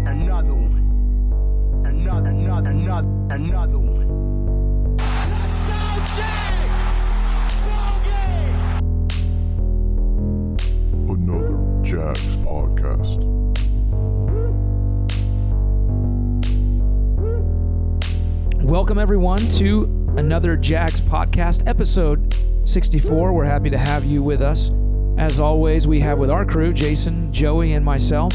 Another one. Another one. Touchdown Jags! Ball game! Another Jags podcast. Welcome, everyone, to another Jags podcast, episode 64. We're happy to have you with us. As always, we have with our crew, Jason, Joey, and myself.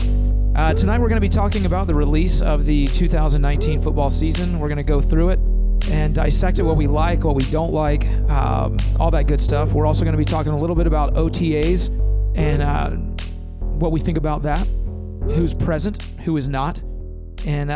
Tonight, we're going to be talking about the release of the 2019 football season. We're going to go through it and dissect it, what we like, what we don't like, all that good stuff. We're also going to be talking a little bit about OTAs and what we think about that, who's present, who is not. And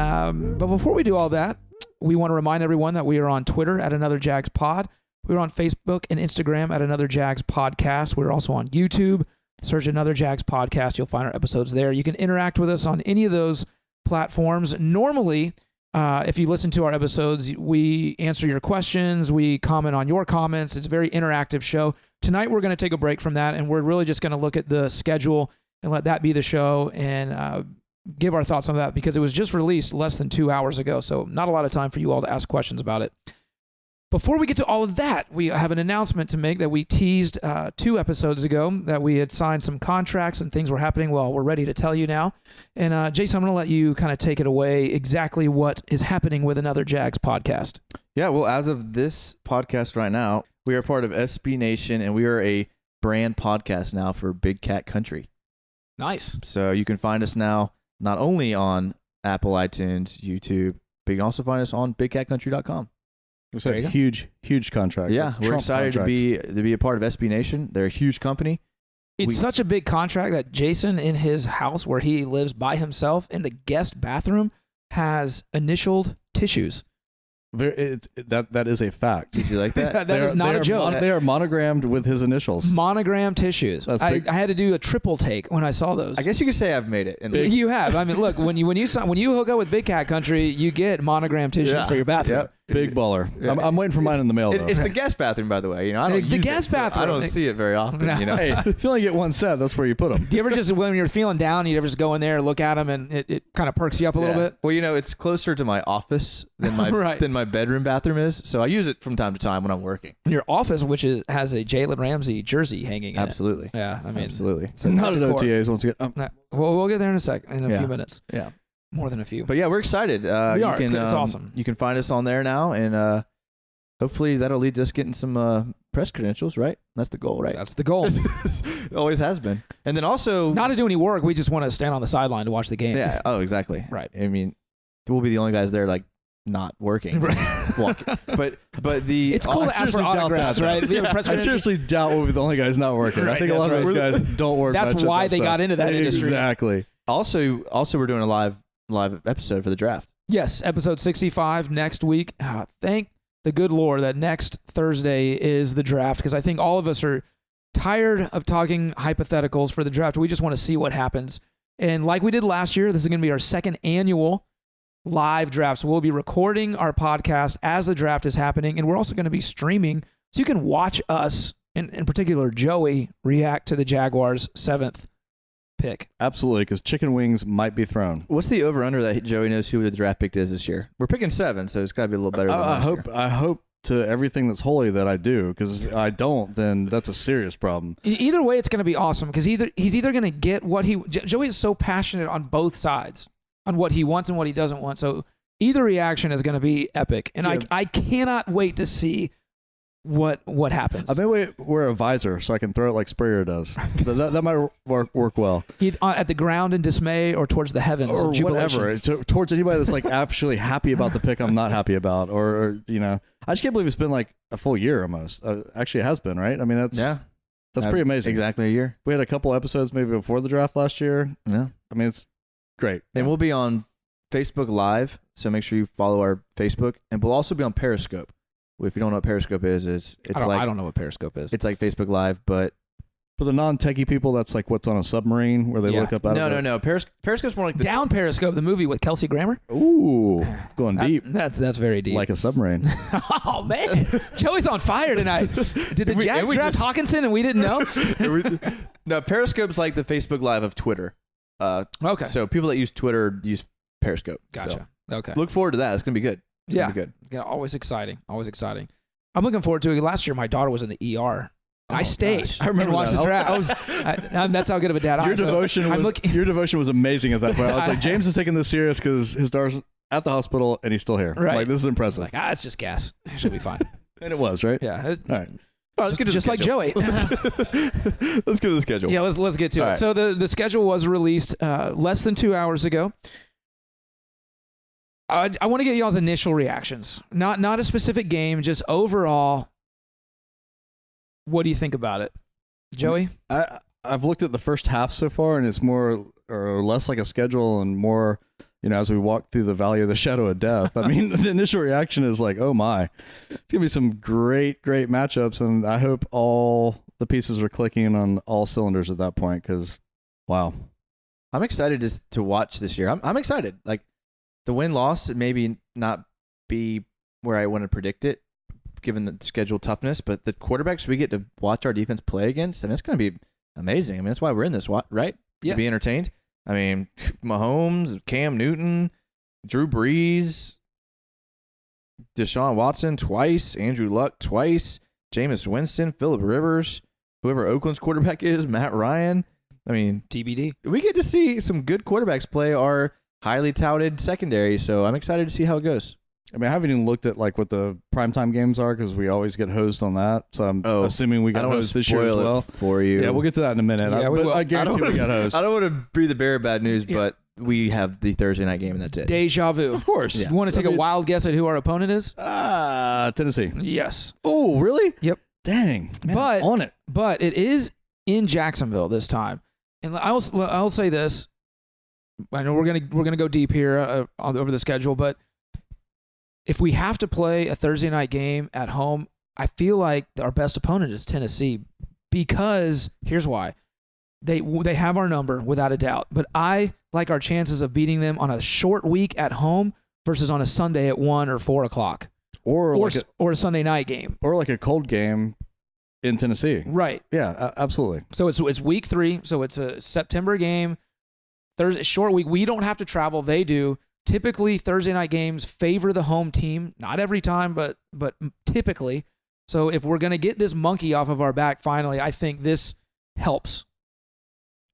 but before we do all that, we want to remind everyone that we are on Twitter at Another Jags Pod. We're on Facebook and Instagram at Another Jags Podcast. We're also on YouTube. Search Another Jags Podcast. You'll find our episodes there. You can interact with us on any of those platforms. Normally, if you listen to our episodes, we answer your questions. We comment on your comments. It's a very interactive show. Tonight, we're going to take a break from that, and we're really just going to look at the schedule and let that be the show and give our thoughts on that because it was just released less than 2 hours ago, so not a lot of time for you all to ask questions about it. Before we get to all of that, we have an announcement to make that we teased 2 episodes ago that we had signed some contracts and things were happening. Well, we're ready to tell you now. And Jason, I'm going to let you kind of take it away exactly what is happening with Another Jags podcast. Yeah, well, as of this podcast right now, we are part of SB Nation, and we are a brand podcast now for Big Cat Country. Nice. So you can find us now not only on Apple, iTunes, YouTube, but you can also find us on bigcatcountry.com. It's a huge contract. Yeah, we're excited to be a part of SB Nation. They're a huge company. It's such a big contract that Jason, in his house where he lives by himself, in the guest bathroom, has initialed tissues. That is a fact. Did you like that? That is not a joke. They are monogrammed with his initials. Monogram tissues. I had to do a triple take when I saw those. I guess you could say I've made it. You have. I mean, look, when you hook up with Big Cat Country, you get monogram tissues for your bathroom. Yep. Big baller. Yeah. I'm waiting for mine in the mail, though. It's the guest bathroom, by the way. You know, I don't the use guest it, bathroom. So I don't see it very often. No. You know, hey, if you only get one set, that's where you put them. Do you ever just, when you're feeling down, you ever just go in there, look at them, and it kind of perks you up a little bit? Well, you know, it's closer to my office than my than my bedroom bathroom is, so I use it from time to time when I'm working. Your office, which has a Jalen Ramsey jersey hanging in Absolutely. it. Yeah, I mean, absolutely. So not at OTAs once again. Well, we'll get there in a few minutes. Yeah, more than a few. But yeah, we're excited. We are. It's awesome. You can find us on there now, and hopefully that'll lead to us getting some press credentials, right? That's the goal, right? That's the goal. It always has been. And then also, not to do any work, we just want to stand on the sideline to watch the game. Yeah. Oh, exactly. Right. I mean, we'll be the only guys there, like, not working. But it's cool to ask for autographs, right? I seriously doubt we'll be the only guys not working. Right, I think a lot of those guys don't work. That's why they got into that industry. Exactly. Also, we're doing a live episode for the draft. Yes, episode 65 next week. Thank the good Lord that next Thursday is the draft, because I think all of us are tired of talking hypotheticals for the draft. We just want to see what happens. And like we did last year, this is going to be our second annual live draft. So we'll be recording our podcast as the draft is happening, and we're also going to be streaming so you can watch us, in particular Joey, react to the Jaguars' 7th pick. Absolutely, because chicken wings might be thrown. What's the over-under that Joey knows who the draft pick is this year? We're picking 7, so it's got to be a little better than last year. I hope to everything that's holy that I do, because if I don't, then that's a serious problem. Either way, it's going to be awesome, because he's either going to get what Joey is so passionate on both sides, on what he wants and what he doesn't want. So either reaction is going to be epic. And yeah. I cannot wait to see what happens. I may wear a visor so I can throw it like Sprayer does. that might work well. At the ground in dismay, or towards the heavens or in jubilation. Whatever. Towards anybody that's like actually happy about the pick I'm not happy about. Or you know, I just can't believe it's been like a full year almost. Actually, it has been, right? I mean, that's pretty amazing. Exactly a year. We had a couple episodes maybe before the draft last year. Yeah. I mean, it's great. And we'll be on Facebook Live, so make sure you follow our Facebook. And we'll also be on Periscope. If you don't know what Periscope is, I don't know what Periscope is. It's like Facebook Live, but for the non-techie people, that's like what's on a submarine where they look up. No. Periscope's more like the Down Periscope, the movie with Kelsey Grammer. Ooh, going deep. That's very deep. Like a submarine. Oh man, Joey's on fire tonight. Did the Jags draft Hawkinson and we didn't know? No, Periscope's like the Facebook Live of Twitter. Okay. So people that use Twitter use Periscope. Gotcha. Okay. So look forward to that. It's gonna be good. It's gonna be good. Yeah. Always exciting. Always exciting. I'm looking forward to it. Last year, my daughter was in the ER. I stayed. I remember and watched that. the draft. That's how good of a dad I am. Your devotion was amazing at that point. I was like, James is taking this serious because his daughter's at the hospital and he's still here. Right. Like, this is impressive. Like, it's just gas. She'll be fine. And it was, right? Yeah. All right. All right, let's get to just the like schedule. Joey. Let's go to the schedule. Yeah, let's get to it. All right. So the schedule was released less than 2 hours ago. I want to get y'all's initial reactions. Not a specific game, just overall. What do you think about it, Joey? I've looked at the first half so far, and it's more or less like a schedule, and more, as we walk through the valley of the shadow of death. I mean, the initial reaction is like, oh my, it's gonna be some great matchups, and I hope all the pieces are clicking on all cylinders at that point. Because, wow, I'm excited to watch this year. I'm excited. Like the win-loss, maybe not be where I want to predict it, given the schedule toughness, but the quarterbacks we get to watch our defense play against, and it's going to be amazing. I mean, that's why we're in this, right? Yeah. To be entertained. I mean, Mahomes, Cam Newton, Drew Brees, Deshaun Watson twice, Andrew Luck twice, Jameis Winston, Phillip Rivers, whoever Oakland's quarterback is, Matt Ryan. I mean, TBD. We get to see some good quarterbacks play our highly touted secondary, so I'm excited to see how it goes. I mean, I haven't even looked at like what the primetime games are because we always get hosed on that. So I'm assuming we got hosed this year as well. For you. Yeah, we'll get to that in a minute. Yeah, we will. I guarantee we got hosed. I don't want to breathe the bearer bad news, but we have the Thursday night game, and that's it. Deja vu. Of course. You want to take a wild guess at who our opponent is? Tennessee. Yes. Oh, really? Yep. Dang. Man, But I'm on it. But it is in Jacksonville this time, and I'll say this. I know we're gonna go deep here over the schedule, but if we have to play a Thursday night game at home, I feel like our best opponent is Tennessee, because here's why. They have our number without a doubt, but I like our chances of beating them on a short week at home versus on a Sunday at 1 or 4 o'clock, or a Sunday night game, or like a cold game in Tennessee. Right? Yeah, absolutely. So it's week 3, so it's a September game. Thursday, short week. We don't have to travel. They do. Typically, Thursday night games favor the home team. Not every time, but typically. So if we're going to get this monkey off of our back finally, I think this helps.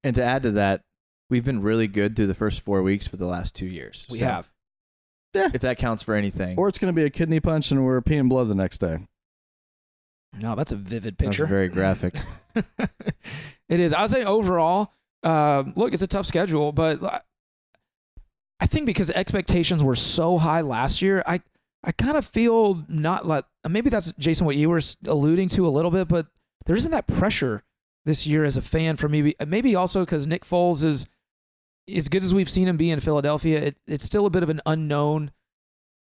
And to add to that, we've been really good through the first 4 weeks for the last 2 years. We have. Yeah. If that counts for anything. Or it's going to be a kidney punch and we're peeing blood the next day. No, that's a vivid picture. That's very graphic. It is. I would say overall, look, it's a tough schedule, but I think because expectations were so high last year, I kind of feel not like, maybe that's, Jason, what you were alluding to a little bit, but there isn't that pressure this year as a fan for me. Maybe also because Nick Foles is as good as we've seen him be in Philadelphia. It's still a bit of an unknown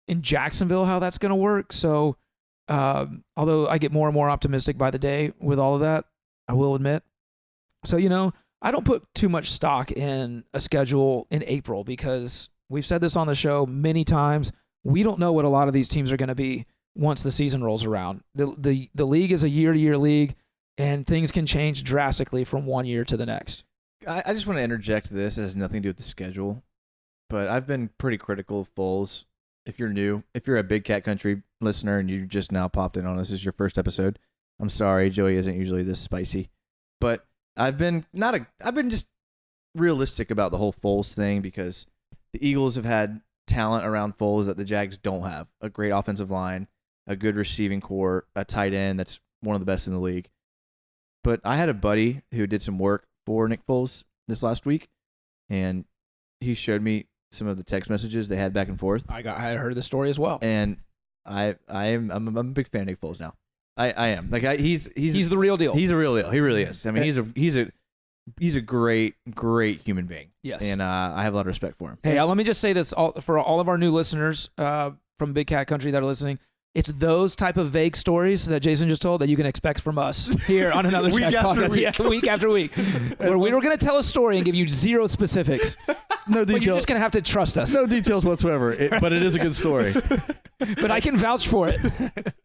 in Jacksonville how that's going to work. So although I get more and more optimistic by the day with all of that, I will admit. So, I don't put too much stock in a schedule in April because we've said this on the show many times. We don't know what a lot of these teams are going to be once the season rolls around. The league is a year-to-year league, and things can change drastically from one year to the next. I just want to interject this. It has nothing to do with the schedule, but I've been pretty critical of Foles. If you're new, if you're a Big Cat Country listener and you just now popped in on us, this is your first episode. I'm sorry, Joey isn't usually this spicy, but I've been just realistic about the whole Foles thing because the Eagles have had talent around Foles that the Jags don't have. A great offensive line, a good receiving core, a tight end that's one of the best in the league. But I had a buddy who did some work for Nick Foles this last week, and he showed me some of the text messages they had back and forth. I heard the story as well, and I'm a big fan of Nick Foles now. I am like he's the real deal. He's a real deal. He really is. I mean, he's a great human being. Yes, and I have a lot of respect for him. Hey, let me just say this for all of our new listeners from Big Cat Country that are listening. It's those type of vague stories that Jason just told that you can expect from us here on another week Jack after podcast. week. Yeah, week after week. Where we were going to tell a story and give you zero specifics. But you're details. just gonna have to trust us. No details whatsoever. But it is a good story. But I can vouch for it.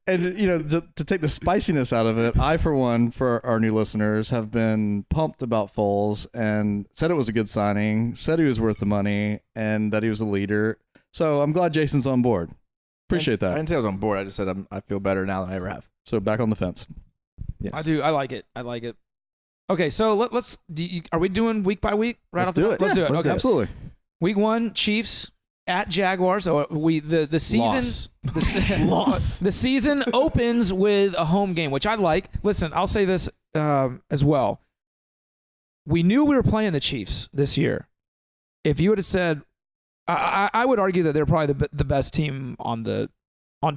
And to take the spiciness out of it, I, for one, for our new listeners, have been pumped about Foles and said it was a good signing, said he was worth the money, and that he was a leader. So I'm glad Jason's on board. Appreciate I that. didn't say I was on board. I just said I feel better now than I ever have. So back on the fence. Yes. I do. I like it. Okay, so let's. Are we doing week by week? Right Let's off the do bat? it. Let's do it. Let's Okay. do it. Absolutely. Week 1, Chiefs at Jaguars. So the season Loss. the season opens with a home game, which I like. Listen, I'll say this as well. We knew we were playing the Chiefs this year. If you would have said, I would argue that they're probably the best team on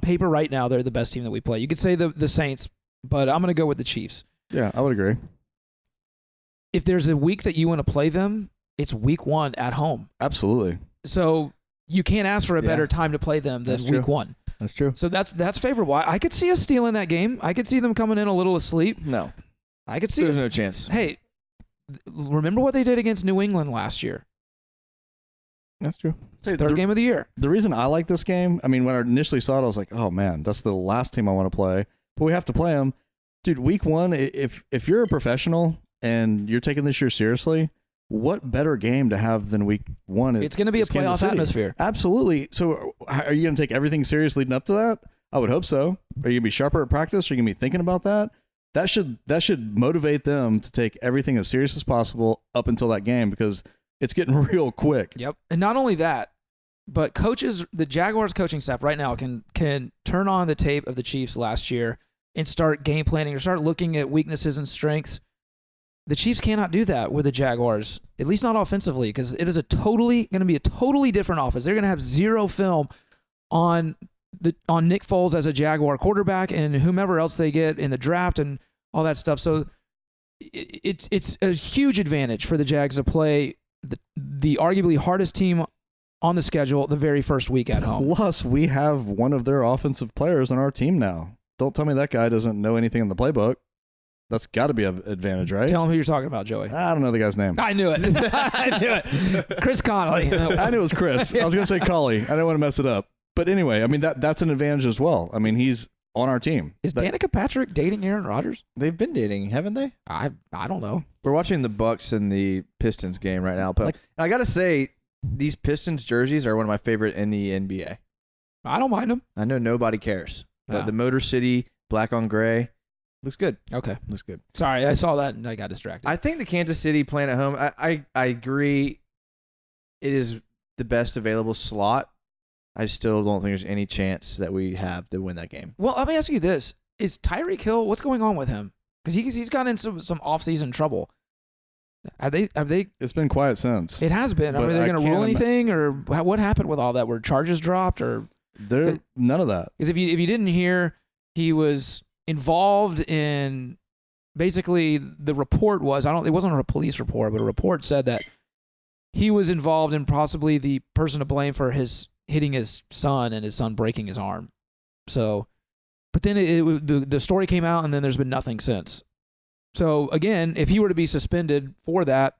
paper right now. They're the best team that we play. You could say the Saints, but I'm going to go with the Chiefs. Yeah, I would agree. If there's a week that you want to play them, it's week 1 at home. Absolutely. So you can't ask for a better time to play them than That's week true. 1. That's true. So that's favorable. I could see us stealing that game. I could see them coming in a little asleep. No. I could see There's it. no chance. Hey, remember what they did against New England last year? That's true. Third game of the year. The reason I like this game, I mean, when I initially saw it, I was like, oh man, that's the last team I want to play. But we have to play them. Dude, week 1, if you're a professional and you're taking this year seriously, what better game to have than week 1? It's going to be a It's Kansas playoff City. Atmosphere. Absolutely. So are you going to take everything serious leading up to that? I would hope so. Are you going to be sharper at practice? Are you going to be thinking about that? That should motivate them to take everything as serious as possible up until that game, because it's getting real quick. Yep. And not only that, but coaches, the Jaguars coaching staff right now can turn on the tape of the Chiefs last year and start game planning or start looking at weaknesses and strengths. The Chiefs cannot do that with the Jaguars, at least not offensively, because it is going to be a totally different offense. They're going to have zero film on Nick Foles as a Jaguar quarterback and whomever else they get in the draft and all that stuff. So it's a huge advantage for the Jags to play the arguably hardest team on the schedule the very first week at home. Plus, we have one of their offensive players on our team now. Don't tell me that guy doesn't know anything in the playbook. That's got to be an advantage, right? Tell him who you're talking about, Joey. I don't know the guy's name. I knew it. I knew it. Chris Connolly. I knew it was Chris. I was going to say Collie. I didn't want to mess it up. But anyway, I mean, that's an advantage as well. I mean, he's on our team. Is Danica Patrick dating Aaron Rodgers? They've been dating, haven't they? I don't know. We're watching the Bucks and the Pistons game right now. But I got to say, these Pistons jerseys are one of my favorite in the NBA. I don't mind them. I know nobody cares. But Ah. the Motor City, black on gray, looks good. Okay. Looks good. Sorry, I saw that and I got distracted. I think the Kansas City playing at home, I agree it is the best available slot. I still don't think there's any chance that we have to win that game. Well, let me ask you this. Is Tyreek Hill, what's going on with him? Because he's got into some off-season trouble. Have they? It's been quiet since. It has been. Are But they I going to rule can't anything? Or what happened with all that? Were charges dropped? Or None of that. because if you didn't hear, he was involved in basically the report was it wasn't a police report, but a report said that he was involved in possibly the person to blame for his hitting his son and his son breaking his arm. So, but then the story came out and then there's been nothing since. So again, if he were to be suspended for that,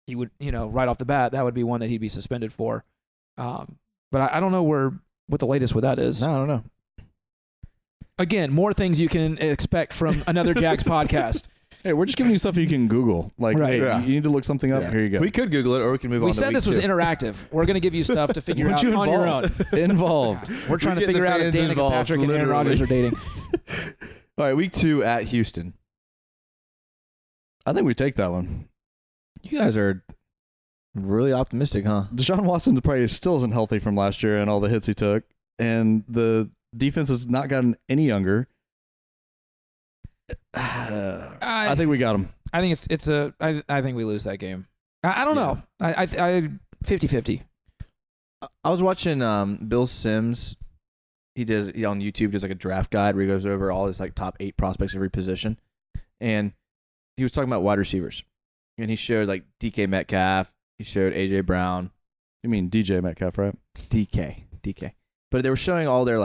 he would, right off the bat, that would be one that he'd be suspended for. But I don't know what the latest with that is. No, I don't know. Again, more things you can expect from another Jags podcast. Hey, we're just giving you stuff you can Google. Like, Right. hey, Yeah. you need to look something up. Yeah. Here you go. We could Google it or we can move on We to said week this was 2. interactive. We're going to give you stuff to figure Weren't out you on your own. Involved. We're trying to We're getting figure the out if fans Danica involved, Patrick and Aaron literally. Rodgers are dating. All right, week 2 at Houston. I think we take that one. You guys are really optimistic, huh? Deshaun Watson probably still isn't healthy from last year and all the hits he took, and the defense has not gotten any younger. I think we got him. I think I think we lose that game. I don't know. I 50-50. I was watching Bill Sims. He on YouTube does like a draft guide where he goes over all his like top 8 prospects every position, and he was talking about wide receivers, and he showed like DK Metcalf. He showed AJ Brown. You mean DJ Metcalf, right? DK. But they were showing all their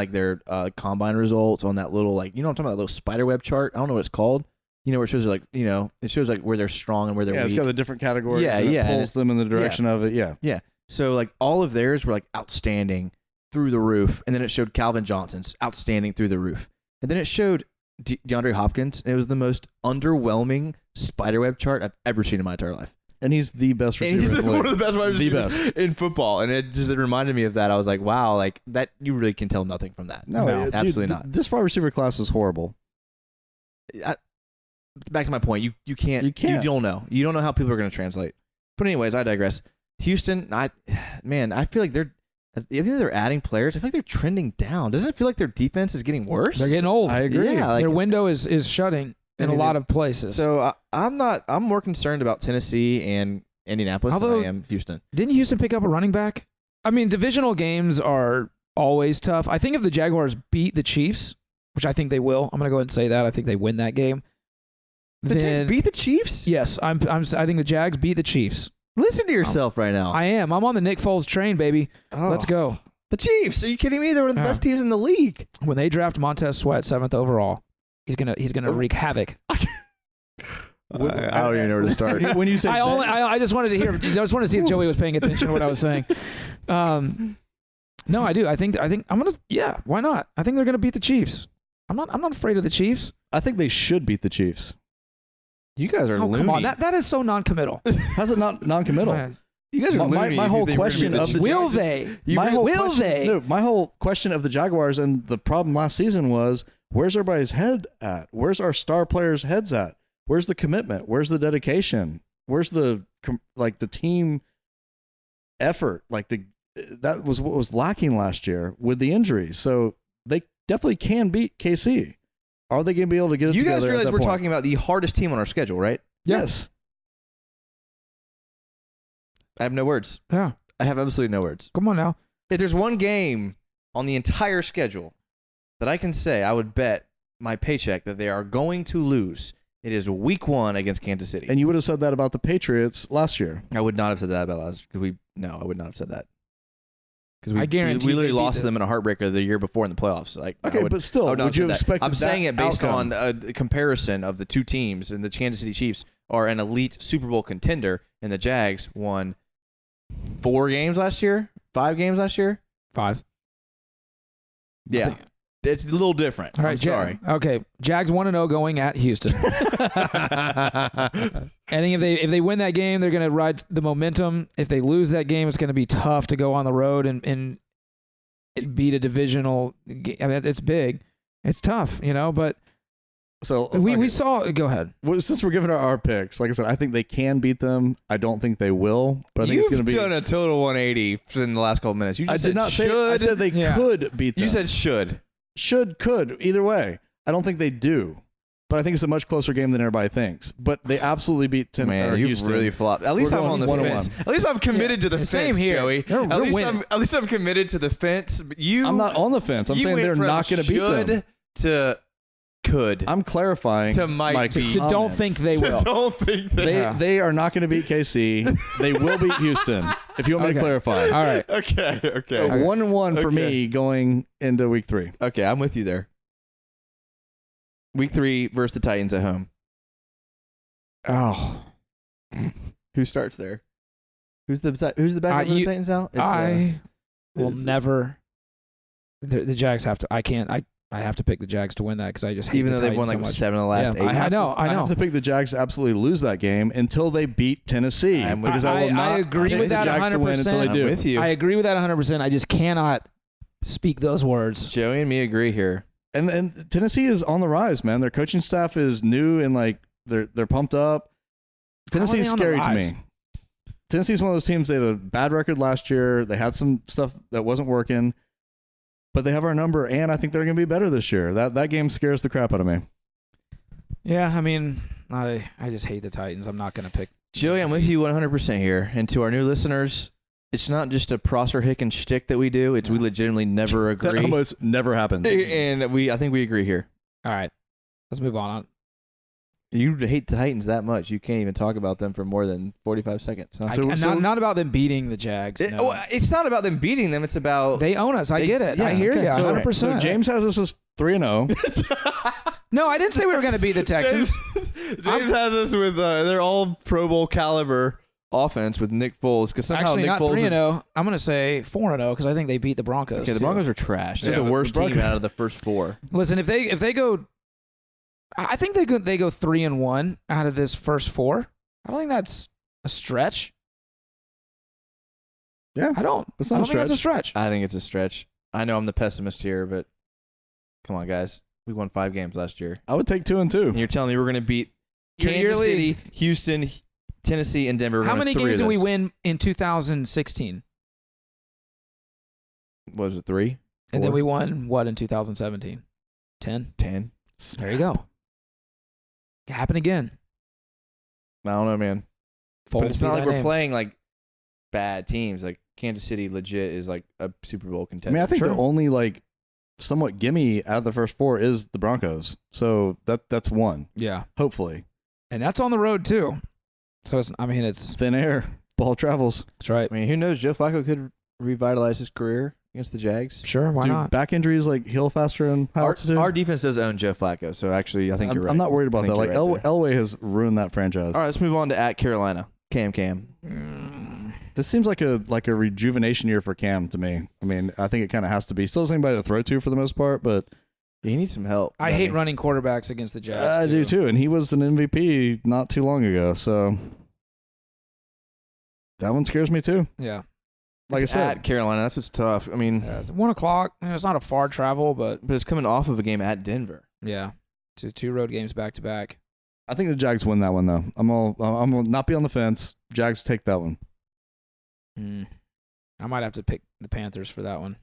their combine results on that little what I'm talking about, that little spider web chart. I don't know what it's called. where it shows like, it shows like where they're strong and where they're weak. It's got the different categories. Yeah, and yeah, it and pulls them in the direction of it. Yeah. Yeah. So like all of theirs were like outstanding through the roof, and then it showed Calvin Johnson's outstanding through the roof, and then it showed DeAndre Hopkins. And it was the most underwhelming spiderweb chart I've ever seen in my entire life. And he's the best receiver. And he's in the league. one of the best wide receivers in football, and it reminded me of that. I was like, wow, like that. You really can tell nothing from that. No, absolutely dude, not. This wide receiver class is horrible. Back to my point, you can't. You don't know. You don't know how people are going to translate. But anyways, I digress. Houston, I feel like even though they're adding players, I feel like they're trending down. Doesn't it feel like their defense is getting worse? They're getting old. I agree. Yeah, like, their window is shutting in a lot of places. So I'm more concerned about Tennessee and Indianapolis than I am Houston. Didn't Houston pick up a running back? I mean, divisional games are always tough. I think if the Jaguars beat the Chiefs, which I think they will, I'm going to go ahead and say that. I think they win that game. The Jags beat the Chiefs? Yes, I think the Jags beat the Chiefs. Listen to yourself right now. I am. I'm on the Nick Foles train, baby. Oh. Let's go. The Chiefs? Are you kidding me? They're one of the best teams in the league. When they draft Montez Sweat 7th overall, he's gonna wreak havoc. I don't even know where to start. When you say I just wanted to hear. I just wanted to see if Joey was paying attention to what I was saying. No, I do. I think I'm gonna. Yeah, why not? I think they're gonna beat the Chiefs. I'm not afraid of the Chiefs. I think they should beat the Chiefs. You guys are loony. Come on, that is so non-committal. How's it not non-committal? Man. You guys are loony. My whole question of the will they? My whole they? question of the Jaguars and the problem last season was, where's everybody's head at? Where's our star players' heads at? Where's the commitment? Where's the dedication? Where's the team effort? That was what was lacking last year with the injuries. So they definitely can beat KC. Are they going to be able to get it together? You guys realize we're point? talking about the hardest team on our schedule, right? Yes. I have no words. Yeah. I have absolutely no words. Come on now. If there's one game on the entire schedule that I can say I would bet my paycheck that they are going to lose, it is week 1 against Kansas City. And you would have said that about the Patriots last year. I would not have said that about last year. I would not have said that. Because I guarantee we literally lost them in a heartbreaker the year before in the playoffs. But still, would you expect I'm saying it based outcome? on a comparison of the two teams, and the Kansas City Chiefs are an elite Super Bowl contender, and the Jags won 4 games last year, 5 games last year. 5. Yeah, it's a little different. All right, I'm sorry. Okay, Jags 1-0 going at Houston. I think if they win that game, they're going to ride the momentum. If they lose that game, it's going to be tough to go on the road and beat a divisional. I mean, it's big. It's tough, but so we saw. Go ahead. Well, since we're giving our picks, like I said, I think they can beat them. I don't think they will, but I think it's going to be. You've done a total 180 in the last couple of minutes. You just I did not say. I said they could beat them. You said should. Could. Either way. I don't think they do. But I think it's a much closer game than everybody thinks. But they absolutely beat Houston. Really flopped. At least I'm on the fence. At least I'm committed to the fence, Same here. Joey. At least I'm committed to the fence. But I'm not on the fence. I'm saying they're not going to beat them. To could. I'm clarifying. To might be. To don't think they will. Don't think they are not going to beat KC. They will beat Houston. If you want me to clarify. All right. Okay. So 1-1 for me going into week 3. Okay, I'm with you there. Week 3 versus the Titans at home. Oh, who starts there? Who's the backup for the Titans now? I will never. The Jags have to. I can't. I have to pick the Jags to win that because I just hate even the though they've won Titans like so much. 7 of the last 8. I know. I have to pick the Jags to absolutely lose that game until they beat Tennessee. Because I will not. I agree with that 100%. I'm with you. I agree with that 100%. I just cannot speak those words. Joey and me agree here. And Tennessee is on the rise, man. Their coaching staff is new and they're pumped up. Tennessee is scary to me. Tennessee's one of those teams. They had a bad record last year. They had some stuff that wasn't working, but they have our number, and I think they're going to be better this year. That game scares the crap out of me. Yeah, I mean, I just hate the Titans. I'm not going to pick. Joey, I'm with you 100% here. And to our new listeners, it's not just a Prosser Hicken shtick that we do. It's we legitimately never agree. That almost never happens. And I think we agree here. All right, let's move on. You hate the Titans that much, you can't even talk about them for more than 45 seconds. Huh? Not about them beating the Jags. No. It's not about them beating them. It's about they own us. I get it. I hear you. 100%. So James has us as 3-0. No, I didn't say we were going to beat the Texans. James has us with they're all Pro Bowl caliber offense with Nick Foles because somehow Actually, Nick not Foles 3-0. I'm going to say 4-0 because I think they beat the Broncos. Okay, the too. Broncos are trash. They're Yeah, the worst the team Broncos- out of the first 4. Listen, if they go, I think they go 3-1 out of this first 4. I don't think that's a stretch. Yeah, I don't. it's I not don't think that's a stretch. I think it's a stretch. I know I'm the pessimist here, but come on, guys. We won 5 games last year. I would take 2 and 2. And you're telling me we're going to beat Kansas City, Houston, Tennessee, and Denver. How many games did we win in 2016? What was it, 3? And then 4? we won what in 2017? 10. 10? There you go. It happened again. I don't know, man. Foles But it's be not like that we're name. playing like bad teams. Like Kansas City legit is like a Super Bowl I contender. mean, I think Sure. the only like somewhat gimme out of the first 4 is the Broncos. So that's one. Yeah, Hopefully, and that's on the road too. So it's thin air, ball travels. that's right. I mean, who knows? Joe Flacco could revitalize his career against the Jags. Sure, why Dude, not? back injuries like heal faster and high altitude. Our defense does own Joe Flacco, so actually, I think you're right. I'm not worried about I that. think Like you're right there. Elway has ruined that franchise. All right, let's move on to at Carolina. Cam. This seems like a rejuvenation year for Cam to me. I mean, I think it kind of has to be. Still doesn't anybody to throw to for the most part, but He needs some help. I hate running quarterbacks against the Jags. I do too. And he was an MVP not too long ago, so that one scares me too. Yeah. Like It's I said, at Carolina. That's what's tough. I mean, It's 1 o'clock. It's not a far travel, but but it's coming off of a game at Denver. yeah, 2 road games back to back. I think the Jags win that one though. I'm gonna not be on the fence. Jags take that one. I might have to pick the Panthers for that one.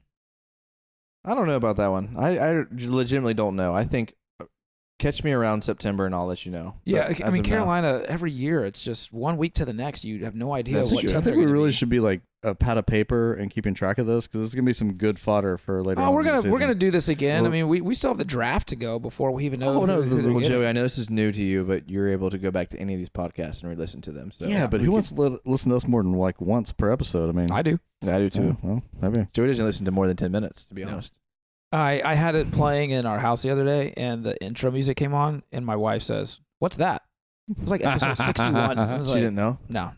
I don't know about that one. I legitimately don't know. I think catch me around September and I'll let you know. Yeah, But I as mean of now- Carolina every year it's just 1 week to the next. You have no idea That's what true. team I they're think we gonna really be. should be like a pad of paper and keeping track of this because this is gonna be some good fodder for later. Oh, on we're in the gonna season. do this again. Well- I mean, we still have the draft to go before we even know. Oh, no, who the- they're Well, getting. Joey, I know this is new to you, but you're able to go back to any of these podcasts and re-listen to them. So Yeah, but we who could- wants to listen to us more than like once per episode? I mean, I do. I do too. yeah, well, maybe. Joey doesn't listen to more than 10 minutes, to be No. honest. I had it playing in our house the other day, and the intro music came on, and my wife says, "What's that?" It was like episode 61. I was She like, didn't know. no.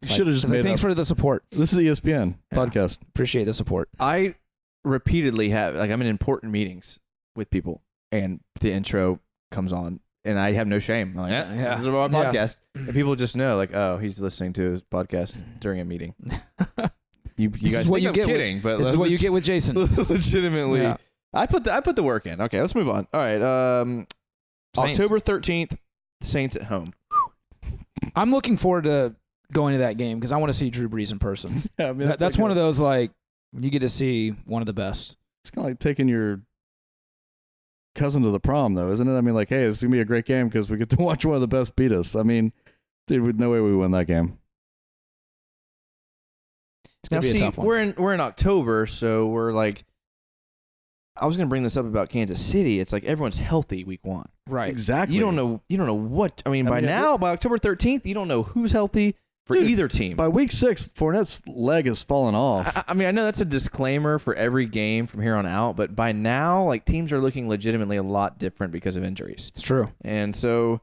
You should have just She's like, made thanks up. for the support. This is ESPN Yeah. podcast. Appreciate the support. I repeatedly have, like, I'm in important meetings with people, and the intro comes on, and I have no shame. I'm like, Yeah. this is our Yeah. podcast. And people just know, like, oh, he's listening to his podcast during a meeting. You This guys is what think you I'm get with- kidding, but This is what you get with Jason. legitimately. Yeah. I put the work in. Okay, let's move on. All right. Saints. October 13th, Saints at home. I'm looking forward to going to that game because I want to see Drew Brees in person. Yeah, I mean, That's one of those, like, you get to see one of the best. It's kind of like taking your cousin to the prom, though, isn't it? I mean, like, hey, it's gonna be a great game because we get to watch one of the best beat us. I mean, dude, with no way we win that game. It's going Now, to be see, a tough one. we're in October, so we're like, I was gonna bring this up about Kansas City. It's like everyone's healthy week 1. Right. Exactly. You don't know what. I mean, I by mean, now, by October 13th, you don't know who's healthy for Dude, either team. By week 6, Fournette's leg has fallen off. I mean, I know that's a disclaimer for every game from here on out, but by now, like, teams are looking legitimately a lot different because of injuries. It's true. And so,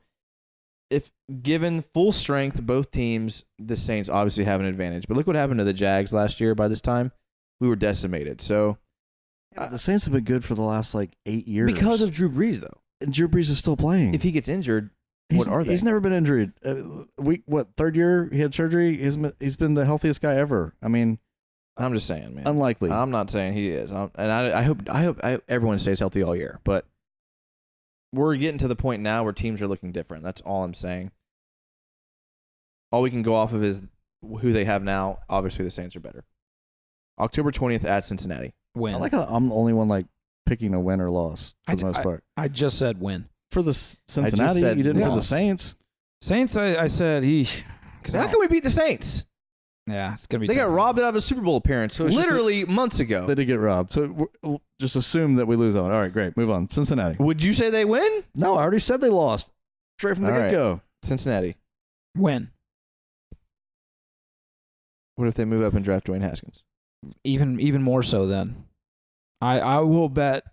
if given full strength, both teams, the Saints obviously have an advantage. But look what happened to the Jags last year. By this time, we were decimated. So, The Saints have been good for the last like 8 years because of Drew Brees, though, and Drew Brees is still playing. if he gets injured, He's- what are they? He's never been injured. Third year he had surgery. He's been the healthiest guy ever. I mean, I'm just saying, man. unlikely. I'm not saying he is, I hope everyone stays healthy all year. But we're getting to the point now where teams are looking different. That's all I'm saying. All we can go off of is who they have now. Obviously, the Saints are better. October 20th at Cincinnati. Win. I like how I'm the only one like picking a win or loss for the most part. I just said win. For the Cincinnati, said you didn't for the loss. Saints. Saints, I said, eesh. How can we beat the Saints? Yeah, it's going to be They got tough. robbed out of a Super Bowl appearance So it's just literally months ago. They did get robbed. So just assume that we lose on it. All right, great. Move on. Cincinnati. Would you say they win? No, I already said they lost. Straight from the All right. get-go. Cincinnati. Win. What if they move up and draft Dwayne Haskins? Even more so then. I will bet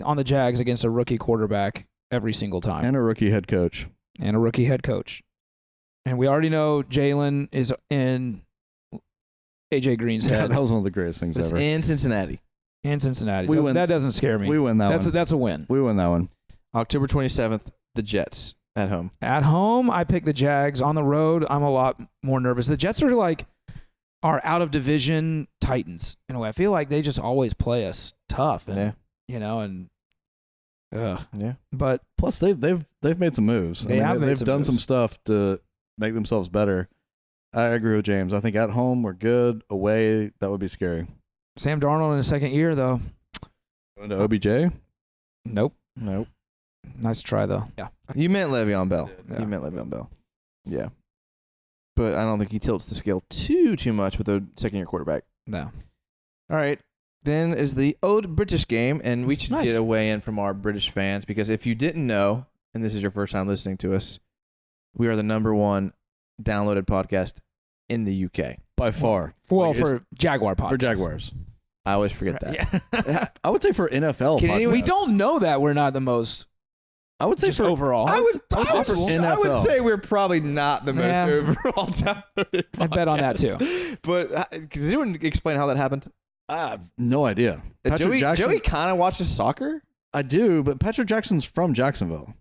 on the Jags against a rookie quarterback every single time. And a rookie head coach. And a rookie head coach. And we already know Jalen is in AJ Green's Yeah, head. that was one of the greatest things It's ever. in Cincinnati. And Cincinnati. We win- That doesn't scare me. We win that one. That's a win. We win that one. October 27th, the Jets at home. At home, I pick the Jags. On the road, I'm a lot more nervous. The Jets are out of division Titans. In a way, I feel like they just always play us tough. And, Yeah. But Plus, they've made some moves. They have made they've some done moves. some stuff to make themselves better. I agree with James. I think at home we're good. Away, that would be scary. Sam Darnold in his second year, though. Going to OBJ? Nope. Nope. Nice try, though. Yeah. You meant Le'Veon Bell. Yeah. You meant Le'Veon Bell. Yeah. But I don't think he tilts the scale too much with a second-year quarterback. No. All right. Then is the Old British game, and we should Nice. get a weigh-in from our British fans because if you didn't know, and this is your first time listening to us, we are the #1 downloaded podcast in the UK. By far. Well, Like, for Jaguar podcast. For Jaguars. I always forget that. Yeah. I would say for NFL. Can anyone- We podcasts. don't know that we're not the most I would say just for overall. I would possible. NFL. we're probably not the most Yeah. overall downloaded podcast. I bet on that, too. But can anyone explain how that happened? I have no idea. Patrick Jackson, Joey kind of watches soccer. I do, but Patrick Jackson's from Jacksonville.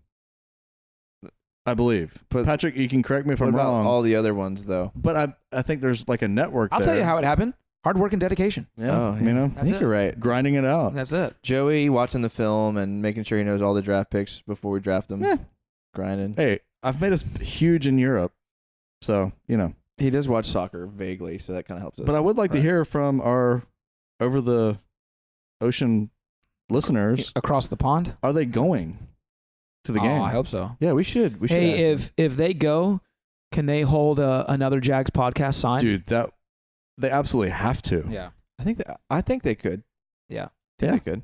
I believe. But Patrick, you can correct me if What I'm about wrong. all the other ones, though? But I think there's like a network I'll there. tell you how it happened. Hard work and dedication. Yeah, Oh, you know, I That's think it. you're right. grinding it out. That's it. Joey watching the film and making sure he knows all the draft picks before we draft them. Yeah. Grinding. Hey, I've made us huge in Europe, so you know. He does watch soccer vaguely, so that kind of helps us. But I would like to Right. hear from our over the ocean listeners. Across the pond. Are they going to the game? Oh, I hope so. yeah, we should. We should. Hey, ask if they go, can they hold another Jags podcast sign? Dude, that they absolutely have to. Yeah. them. I think they could. Yeah. I think they could.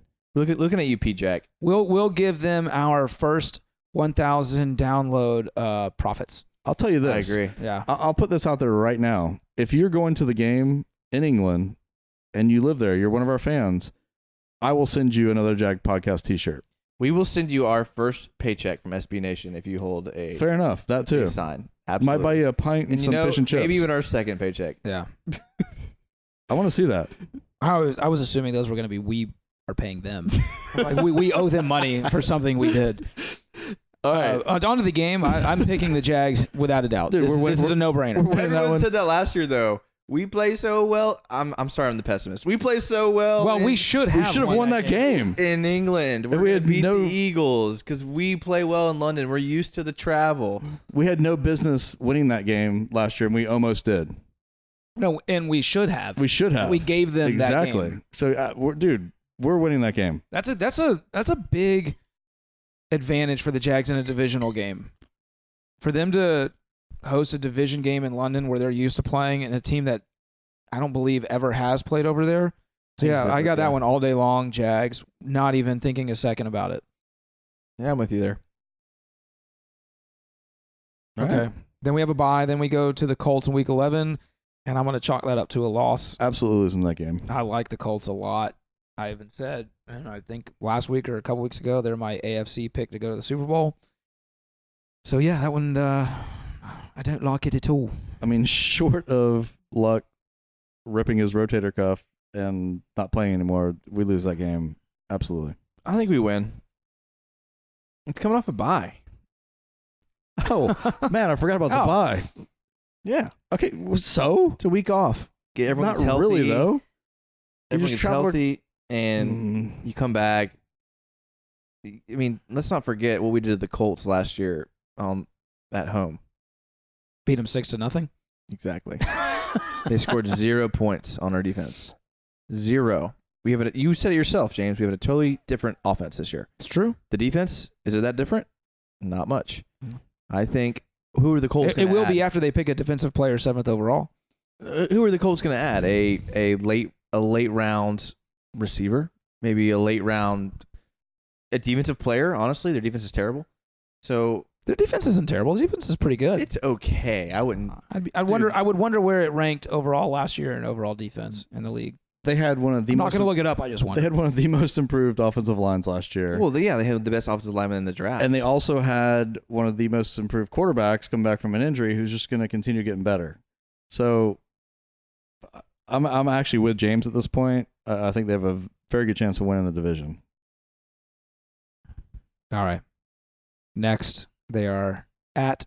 Looking at you, P. Jack. We'll give them our first 1,000 download profits. I'll tell you this. I agree. Yeah. I'll put this out there right now. If you're going to the game in England and you live there, you're one of our fans, I will send you another Jag podcast T-shirt. We will send you our first paycheck from SB Nation if you hold a Fair enough. That too. sign. Absolutely. Might buy you a pint and, and some fish and chips. maybe even our second paycheck. Yeah. I want to see that. I was assuming those were going to be we are paying them. Like we owe them money for something we did. All right. On to the game. I'm picking the Jags without a doubt. Dude, This is a no-brainer. We're winning that Everyone one. said that last year, though. We play so well. I'm sorry, I'm the pessimist. We play so well. Well, we should have won that game. in England. We're we gonna had beat no- the Eagles because we play well in London. We're used to the travel. We had no business winning that game last year, and we almost did. No, and we should have. We should have. We gave them that exactly. game. So, we're winning that game. That's a big advantage for the Jags in a divisional game. For them to host a division game in London where they're used to playing and a team that I don't believe ever has played over there. So yeah, I got that one all day long, Jags, not even thinking a second about it. Yeah, I'm with you there. All Okay. right. Then we have a bye. Then we go to the Colts in week 11, and I'm going to chalk that up to a loss. Absolutely losing that game. I like the Colts a lot. I even said, and I think last week or a couple weeks ago, they're my AFC pick to go to the Super Bowl. So yeah, that one, I don't like it at all. I mean, short of Luck ripping his rotator cuff and not playing anymore, we lose that game. Absolutely. I think we win. It's coming off a bye. Oh, man, I forgot about the Oh. bye. Yeah, Okay, so? it's a week off. Get everyone Not gets healthy. really, though. Everyone just gets travel- healthy, and you come back. I mean, let's not forget what we did to the Colts last year at home. Beat them 6-0. Exactly. They scored 0 points on our defense. 0. We have you said it yourself, James. We have a totally different offense this year. It's true. The defense, is it that different? Not much. No. I think. Who are the Colts? It will be after they pick a defensive player 7th overall. Who are the Colts going to add? A late round receiver, maybe a late round a defensive player. Honestly, their defense is terrible. So Their defense isn't terrible. Their defense is pretty good. it's okay. I wouldn't. I would wonder where it ranked overall last year in overall defense in the league. they had one of the I'm not most, going to look it up. I just they wondered. had one of the most improved offensive lines last year. Well, yeah, they have the best offensive lineman in the draft. And they also had one of the most improved quarterbacks come back from an injury who's just going to continue getting better. So I'm actually with James at this point. I think they have a very good chance of winning the division. All right. Next, they are at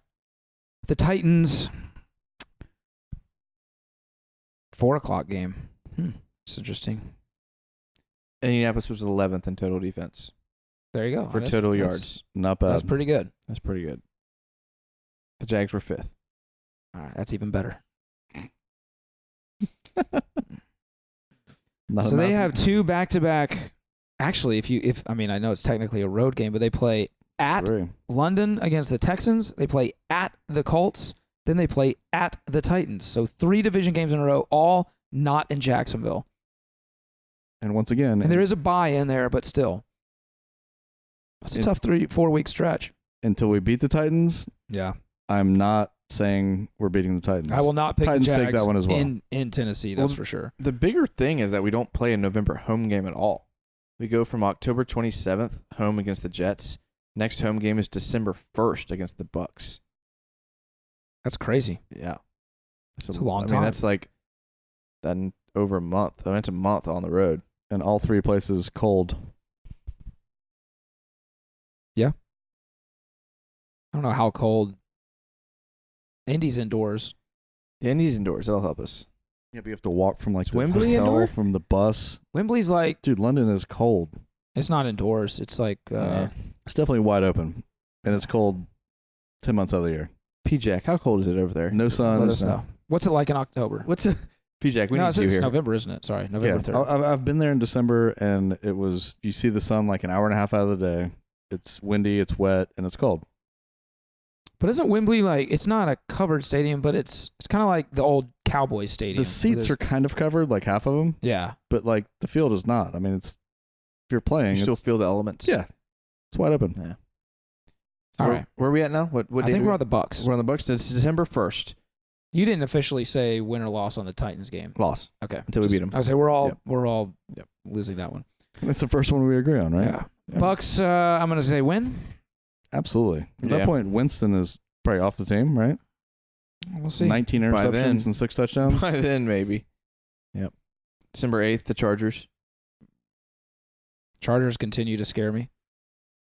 the Titans. 4:00 game. It's interesting. Indianapolis was 11th in total defense There you go. for total yards. Not bad. That's pretty good. That's pretty good. The Jags were 5th. All right, that's even better. Not So they enough. have 2 back-to-back. Actually, I know it's technically a road game, but they play at Three. London against the Texans. They play at the Colts. Then they play at the Titans. So 3 division games in a row, all not in Jacksonville. And once again, And there is a bye in there, but still. That's a tough 3-4 week stretch. until we beat the Titans, Yeah. I'm not saying we're beating the Titans. I will not pick Titans the Jags take that one as well. in Tennessee, that's Well, for sure. The bigger thing is that we don't play a November home game at all. We go from October 27th home against the Jets. Next home game is December 1st against the Bucks. That's crazy. Yeah. It's a long I time. mean, that's like then over a month. I mean, it's a month on the road. And all 3 places cold. I don't know how cold. Indy's indoors. Yeah, and he's indoors. That'll help us. Yeah, but you have to walk from like Is the Wembley hotel, indoor? from the bus. Wembley's like, Dude, London is cold. it's not indoors. It's like, Yeah. It's definitely wide open. And it's cold 10 months out of the year. P-Jack, how cold is it over there? No sun. let us know. What's it like in October? What's a P-Jack? We no, need you it's here. November, isn't it? Sorry, November Yeah, 3rd. I've been there in December, and it was, you see the sun like an hour and a half out of the day. It's windy, it's wet, and it's cold. But isn't Wembley like, it's not a covered stadium, but it's kind of like the old Cowboys stadium. The seats are kind of covered, like half of them, Yeah. but like the field is not. I mean, it's, if you're playing, You still it's, feel the elements? yeah, it's wide open. Yeah. All where, right. Where are we at now? What I day think do we're we- on the Bucks. We're on the Bucks. It's December 1st. You didn't officially say win or loss on the Titans game. Loss. Okay. Until we beat 'em. I would say we're all Yep. losing that one. That's the first one we agree on, right? Yeah. Yeah. Bucks, I'm going to say win. Absolutely. At Yeah. that point, Winston is probably off the team, right? We'll see. 19 By then. interceptions and 6 touchdowns. By then, maybe. Yep. December 8th, the Chargers. Chargers continue to scare me.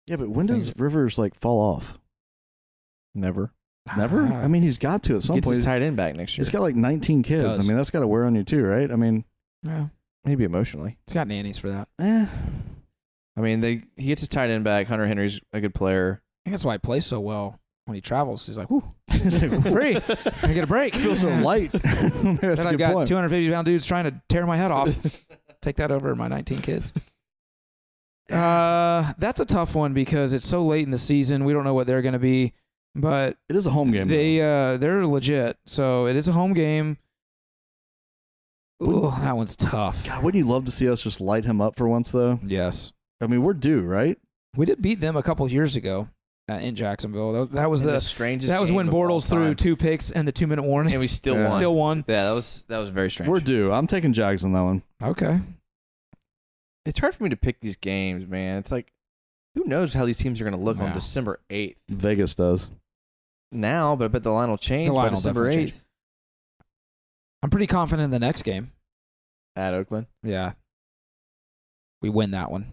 Yeah, but when does Rivers like fall off? Never. Never? I mean, he's got to at some Gets point. his tight end back next year. He's got like 19 kids. Does. I mean, that's got to wear on you too, right? I mean, yeah. Maybe emotionally. He's got nannies for that. I mean, he gets his tight end back. Hunter Henry's a good player. I think that's why he plays so well when he travels. He's like, whoo, It's like, free. I get a break. feels so light. That's Then a I've good got point. 250-pound dudes trying to tear my head off. Take that over my 19 kids. That's a tough one because it's so late in the season. We don't know what they're going to be, but It is a home game. they're legit. So it is a home game. Ooh, that one's tough. God, wouldn't you love to see us just light him up for once, though? Yes. I mean, we're due, right? We did beat them a couple years ago in Jacksonville. That was The strangest. that was when game of all Bortles threw time. 2 picks and the 2-minute warning. and we still Yeah. won. Still won. Yeah, that was very strange. We're due. I'm taking Jags on that one. Okay. It's hard for me to pick these games, man. It's like, who knows how these teams are going to look on Yeah. December 8th Vegas does. now, but I bet the line will change The line by will December definitely 8th change. I'm pretty confident in the next game. at Oakland. Yeah. We win that one.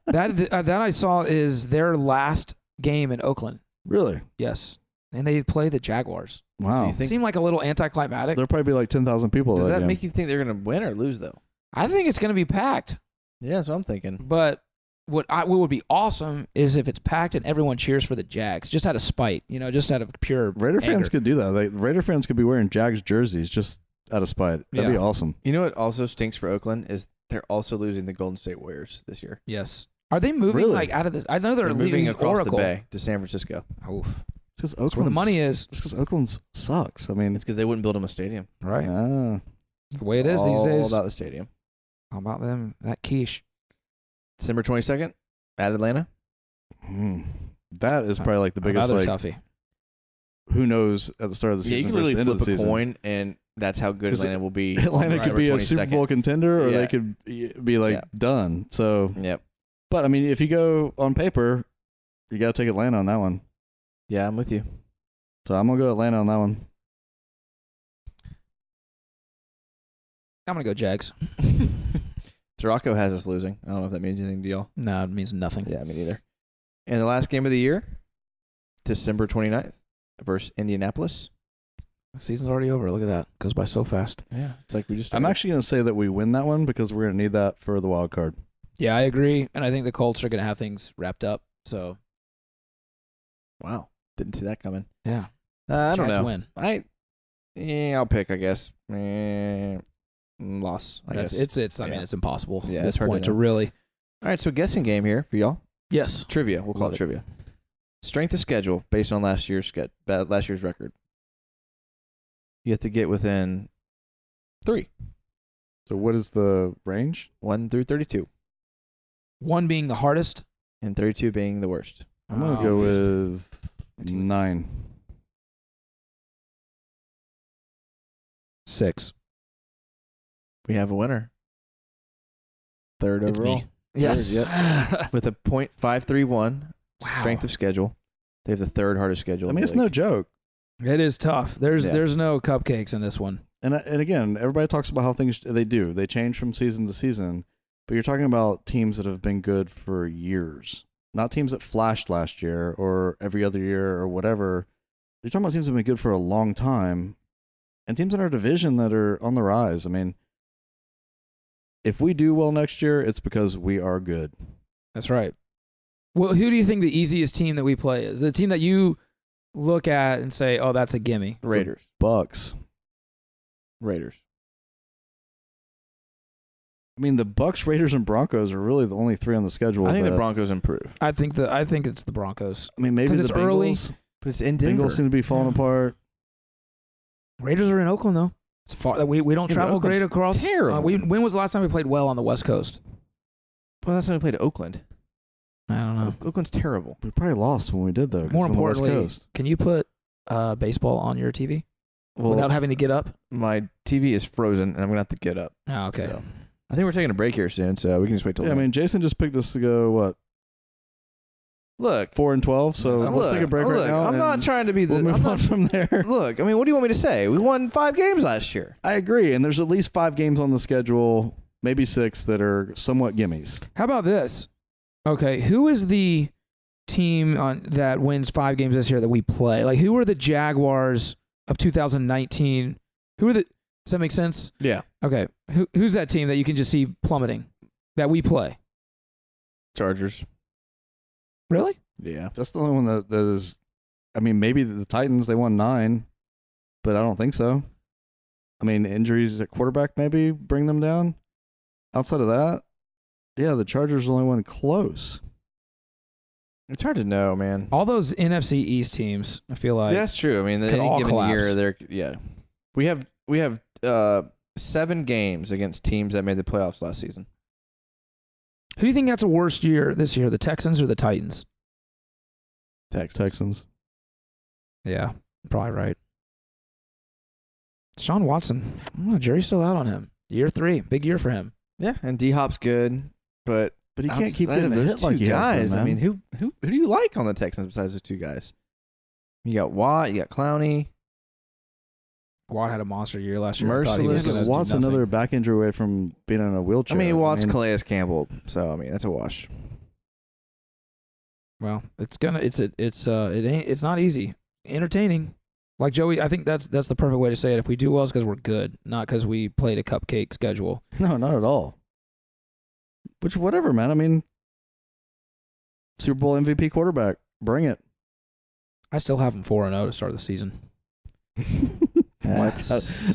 That I saw is their last game in Oakland. Really? Yes. And they play the Jaguars. Wow. you think- Seemed like a little anticlimactic. There'll probably be like 10,000 people. Does at that game. make you think they're going to win or lose, though? I think it's going to be packed. Yeah, that's what I'm thinking. But what would be awesome is if it's packed and everyone cheers for the Jags, just out of spite, just out of pure Raider anger. fans could do that. Raider fans could be wearing Jags jerseys just out of spite. That'd be Yeah. awesome. You know what also stinks for Oakland is they're also losing the Golden State Warriors this year. Yes. Are they moving Really? like out of this? I know they're moving leaving across Oracle. the bay to San Francisco. Oof. It's because That's where the money is. It's because Oakland sucks. I mean, It's because they wouldn't build them a stadium. Right. ah. It's the way it is these All days. about the stadium. How about them? That quiche. December 22nd at Atlanta. That is probably like the biggest. Another Like, toughie. who knows at the start of the Yeah, season. you can literally versus the end of flip the a season. coin, and that's how good 'Cause Atlanta will be. Atlanta could be a Super Bowl contender, or Yeah. they could be like Yeah. done. So, Yep. but I mean, if you go on paper, you got to take Atlanta on that one. Yeah, I'm with you. So I'm gonna go Atlanta on that one. I'm going to go Jags. Sirocco has us losing. I don't know if that means anything to y'all. No, it means nothing. Yeah, me neither. And the last game of the year, December 29th versus Indianapolis. The season's already over. Look at that. Goes by so fast. Yeah, it's like we just. I'm actually gonna say that we win that one because we're gonna need that for the wild card. Yeah, I agree. And I think the Colts are going to have things wrapped up. So, Wow, didn't see that coming. yeah. I don't Jags know. win. I'll pick. I guess. Loss. I guess. It's I mean, Yeah. it's impossible Yeah, at this it's hard to point to know. really. All right, so guessing game here for y'all. Yes. Trivia. We'll call Love it it. trivia. Strength of schedule based on last year's record. You have to get within 3, So what is the range? 1 through 32, 1 being the hardest. and 32 being the worst. I'm gonna Oh, go easiest. with 9. 6. We have a winner. Third It's overall. me. Yes. With a .531 Wow. strength of schedule. They have the third hardest schedule. I in mean, the it's no league. joke. It is tough. There's Yeah. there's no cupcakes in this one. And again, everybody talks about how things they change from season to season, but you're talking about teams that have been good for years, not teams that flashed last year or every other year or whatever. You're talking about teams that have been good for a long time, and teams in our division that are on the rise. I mean, if we do well next year, it's because we are good. That's right. Well, who do you think the easiest team that we play is? The team that you look at and say, "Oh, that's a gimme." Raiders. Bucks. Raiders. I mean, the Bucks, Raiders, and Broncos are really the only 3 on the schedule. I think the that- Broncos improve. I think it's the Broncos. I mean, maybe 'Cause the it's Bengals. early. But it's in Denver. Bengals seem to be falling Yeah. apart. Raiders are in Oakland though. It's far that we don't Yeah, but travel great Oakland's across. terrible. When was the last time we played well on the West Coast? Well, that's when we played Oakland. I don't know. Oakland's terrible. We probably lost when we did though. 'cause More it's on the West importantly, Coast. can you put baseball on your TV without having to get up? My TV is frozen, and I'm going to have to get up. Oh, okay. So, I think we're taking a break here soon, so we can just wait till Yeah, I then. mean, Jason just picked us to go what Look. 4-12. So let's take a break right now. I'm not and trying to be the. We'll move I'm on not- from there. Look, I mean, what do you want me to say? We won 5 games last year. I agree, and there's at least 5 games on the schedule, maybe 6 that are somewhat gimmies. How about this? Okay, who is the team that wins 5 games this year that we play? Like, who are the Jaguars of 2019? Who are the? Does that make sense? Yeah. Okay, who's that team that you can just see plummeting that we play? Chargers. Really? Yeah. That's the only one that is. I mean, maybe the Titans. They won 9, but I don't think so. I mean, injuries at quarterback maybe bring them down. Outside of that, yeah, the Chargers are the only one close. It's hard to know, man. All those NFC East teams, I feel like. Yeah, that's true. I mean, could any all given collapse. year, we have 7 games against teams that made the playoffs last season. Who do you think has a worst year this year, the Texans or the Titans? Texans. Yeah, probably right. Sean Watson, jury's still out on him. Year 3, big year for him. Yeah, and D Hop's good, but But he can't keep outside getting of a those hit 2 like he guys. has been, I man. mean, who do you like on the Texans besides those 2 guys? You got Watt, you got Clowney. Watt had a monster year last year. I thought he Merciless. was Yeah, gonna but do Watt's nothing. another back injury away from being in a wheelchair. I mean, Watt's Calais Campbell, so I mean that's a wash. Well, it's not easy. Entertaining. Like Joey, I think that's the perfect way to say it. If we do well, it's because we're good, not because we played a cupcake schedule. No, not at all. Which, whatever, man. I mean, Super Bowl MVP quarterback. Bring it. I still have them 4-0 to start the season. I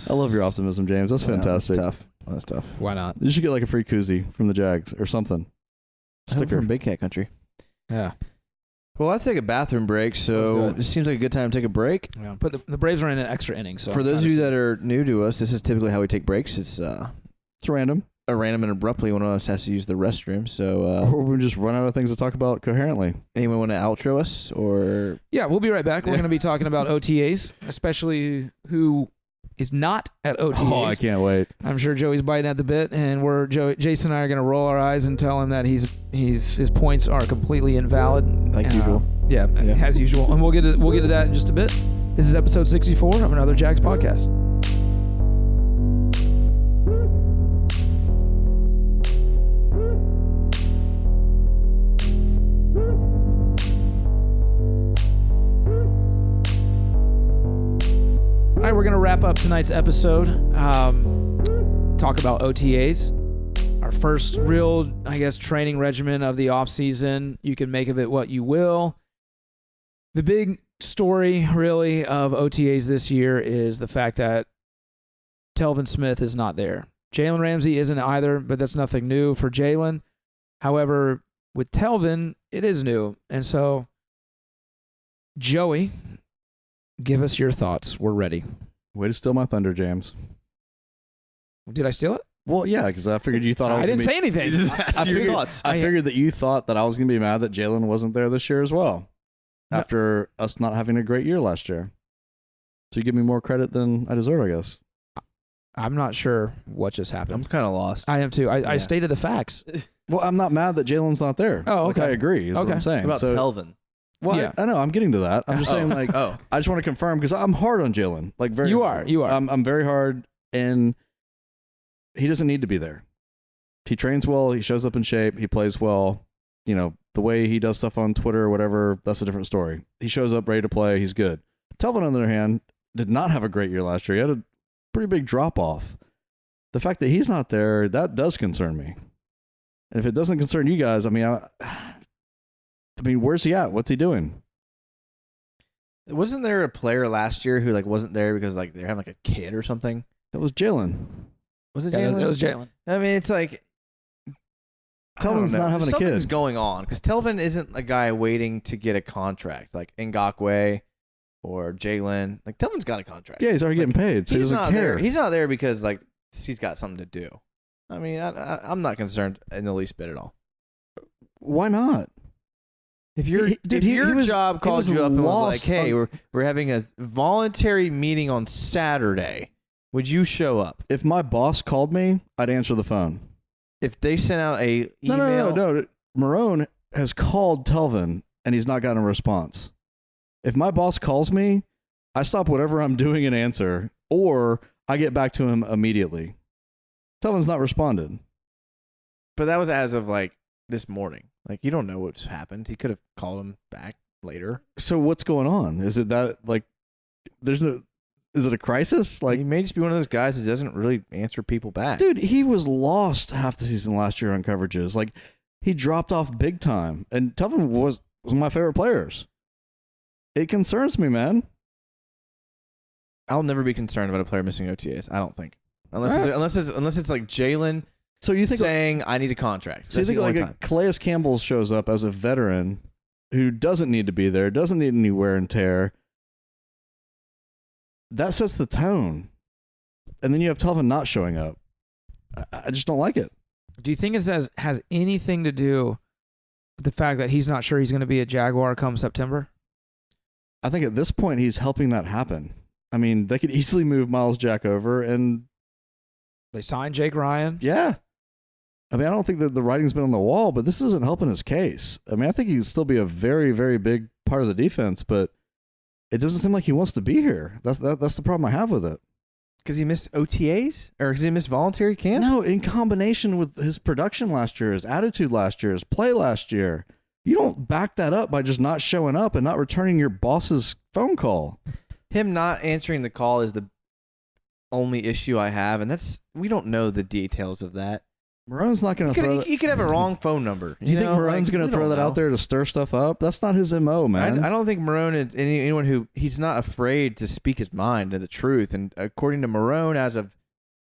love your optimism, James. That's fantastic. That's tough. Why not? You should get like a free koozie from the Jags or something. Sticker from Big Cat Country. Yeah. Well, let's take a bathroom break. Let's do So it. this seems like a good time to take a break. Yeah. But the Braves are in an extra inning. So For those of you that are new to us, this is typically how we take breaks. It's It's random. random and abruptly one of us has to use the restroom. So Or we just run out of things to talk about coherently. anyone want to outro us or? Yeah, we'll be right back. We're going to be talking about OTAs, especially who is not at OTAs. Oh, I can't wait. I'm sure Joey's biting at the bit, and Jason and I are going to roll our eyes and tell him that his points are completely invalid, Like usual. Yeah, as usual. And we'll get to that in just a bit. This is episode 64 of another Jags podcast. All right, we're going to wrap up tonight's episode. Talk about OTAs. Our first real, I guess, training regimen of the offseason. You can make of it what you will. The big story, really, of OTAs this year is the fact that Telvin Smith is not there. Jalen Ramsey isn't either, but that's nothing new for Jalen. However, with Telvin, it is new. And so, Joey, give us your thoughts. We're ready. Way to steal my thunder, James. Did I steal it? Well, yeah, because I figured you thought I was I didn't say anything. You just asked your figured- thoughts. I figured that you thought that I was going to be mad that Jalen wasn't there this year as well. No. After us not having a great year last year. So you give me more credit than I deserve, I guess. I'm not sure what just I'm happened. kind of lost. I am too. I Yeah. stated the facts. Well, I'm not mad that Jalen's not there. Oh, Like, okay. I agree, is what Okay. I'm saying. What about So, Telvin? well, Yeah. I know, I'm getting to that. I'm just saying, like, Oh, I just want to confirm because I'm hard on Jalen. Like, very. You are. I'm very hard, and he doesn't need to be there. He trains well. He shows up in shape. He plays well. You know, the way he does stuff on Twitter or whatever, that's a different story. He shows up ready to play. He's good. Telvin, on the other hand, did not have a great year last year. He had a pretty big drop off. The fact that he's not there, that does concern me. And if it doesn't concern you guys, I mean, where's he at? What's he doing? wasn't there a player last year who like wasn't there because like they're having like a kid or something? That was Jalen. Was it Yeah, Jalen? it was Jalen. I mean, it's like Telvin's not having a kid. Something's going on because Telvin isn't a guy waiting to get a contract like Ngakwe or Jalen. Like Telvin's got a contract. Yeah, he's already getting paid, so he he's doesn't not care. there. He's not there because like he's got something to do. I mean, I'm not concerned in the least bit at all. Why not? If your job calls you up and was like, "Hey, we're having a voluntary meeting on Saturday. Would you show up?" If my boss called me, I'd answer the phone. If they sent out a email, No. Marone has called Telvin, and he's not gotten a response. If my boss calls me, I stop whatever I'm doing and answer, or I get back to him immediately. Telvin's not responded. but that was as of like this morning. Like you don't know what's happened. He could have called him back later. So what's going on? Is it that, like, is it a crisis? Like, He may just be one of those guys that doesn't really answer people back. dude, he was lost half the season last year on coverages. Like, he dropped off big time. And Telvin was one of my favorite players. It concerns me, man. I'll never be concerned about a player missing OTAs. I don't think, unless Right. unless it's like Jalen So you think saying I need a contract. So you That's think the like only a time. Calais Campbell shows up as a veteran who doesn't need to be there, doesn't need any wear and tear. That sets the tone. And then you have Telvin not showing up. I just don't like it. Do you think it has anything to do with the fact that he's not sure he's going to be a Jaguar come September? I think at this point he's helping that happen. I mean, they could easily move Miles Jack over and They signed Jake Ryan. yeah. I mean, I don't think that the writing's been on the wall, but this isn't helping his case. I mean, I think he can still be a very, very big part of the defense, but it doesn't seem like he wants to be here. That's the problem I have with it. Because he missed OTAs or because he missed voluntary camp. No, in combination with his production last year, his attitude last year, his play last year, you don't back that up by just not showing up and not returning your boss's phone call. Him not answering the call is the only issue I have, and that's we don't know the details of that. Marone's not going to throw that. He could have a wrong phone number. Do you think Marone's going to throw that out there to stir stuff up? That's not his MO, man. I don't think Marone is anyone who he's not afraid to speak his mind and the truth. And according to Marone, as of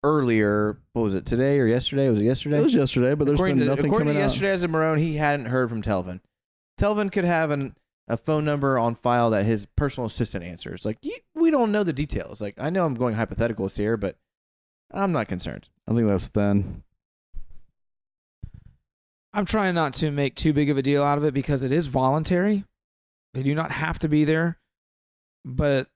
earlier, what was it, today or yesterday? Was it yesterday? It was yesterday, but there's been nothing according coming to out. yesterday, as of Marone, he hadn't heard from Telvin. Telvin could have a phone number on file that his personal assistant answers. Like we don't know the details. Like I know I'm going hypotheticals here, but I'm not concerned. I think that's thin. I'm trying not to make too big of a deal out of it because it is voluntary. They do not have to be there. But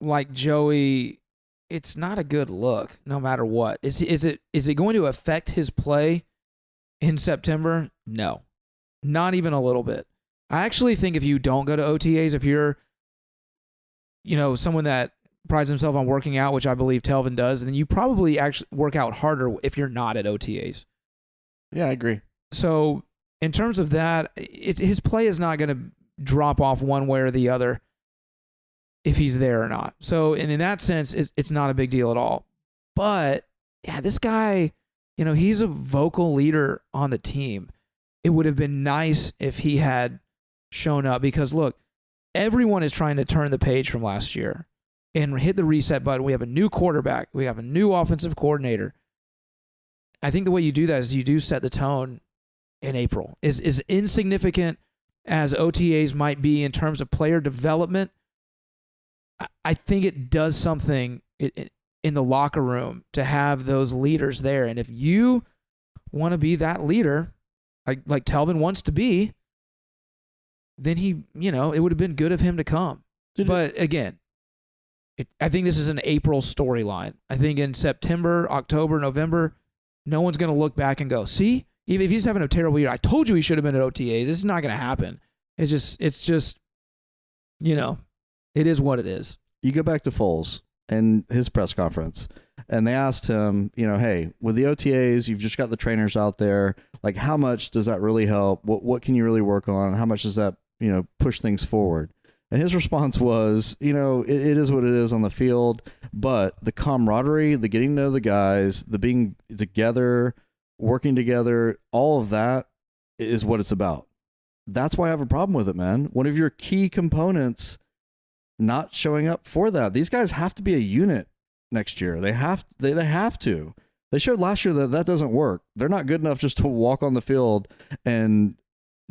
like Joey, it's not a good look no matter what. Is it going to affect his play in September? No. Not even a little bit. I actually think if you don't go to OTAs, if you're, someone that prides himself on working out, which I believe Telvin does, then you probably actually work out harder if you're not at OTAs. Yeah, I agree. So in terms of that, his play is not going to drop off one way or the other if he's there or not. So and in that sense, it's not a big deal at all. But yeah, this guy, he's a vocal leader on the team. It would have been nice if he had shown up because look, everyone is trying to turn the page from last year and hit the reset button. We have a new quarterback. We have a new offensive coordinator. I think the way you do that is you do set the tone in April. As insignificant as OTAs might be in terms of player development, I think it does something in the locker room to have those leaders there. And if you want to be that leader, like Telvin wants to be, then it would have been good of him to come. But again, I think this is an April storyline. I think in September, October, November, no one's going to look back and go, see, even if he's having a terrible year, I told you he should have been at OTAs. This is not going to happen. It's just, it is what it is. You go back to Foles and his press conference, and they asked him, hey, with the OTAs, you've just got the trainers out there. Like, how much does that really help? What can you really work on? How much does that, push things forward? And his response was, it is what it is on the field, but the camaraderie, the getting to know the guys, the being together, working together, all of that is what it's about. That's why I have a problem with it, man. One of your key components not showing up for that. These guys have to be a unit next year. They have to. They showed last year that doesn't work. They're not good enough just to walk on the field and